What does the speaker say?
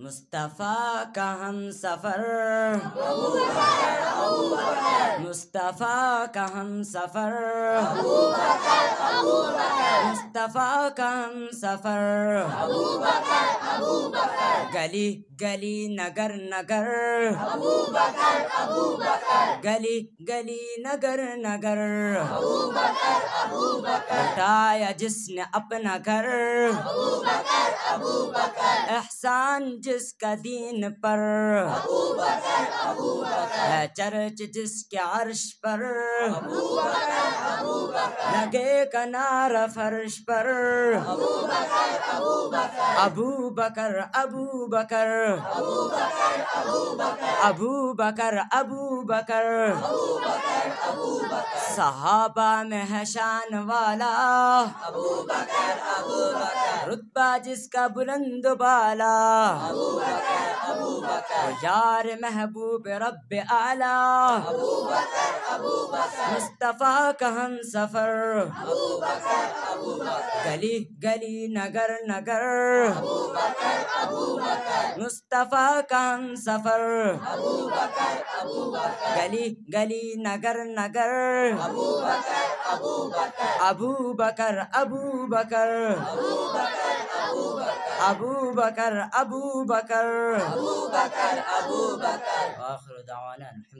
مصطفیٰ کا ہم سفر، مصطفیٰ کا ہم سفر، مصطفیٰ کا ہم سفر، گلی گلی نگر نگر، گلی گلی نگر نگر، لٹایا جس نے اپنا گھر، احسان جس کا دین پر، ہے چرچ جس کے عرش پر، لگے کا نعرہ فرش پر، ابو بکر ابو بکر، ابو بکر ابو بکر، صحابہ میں ہے شان والا، رتبہ جس کا بلند بالا، یار محبوب رب اعلیٰ، مصطفیٰ کا ہم سفر، گلی گلی نگر نگر، مصطفیٰ کا ہم سفر، گلی گلی نگر نگر، ابو بکر ابو بکر، ابو بکر ابو بکر، وآخر دعوانا الحمد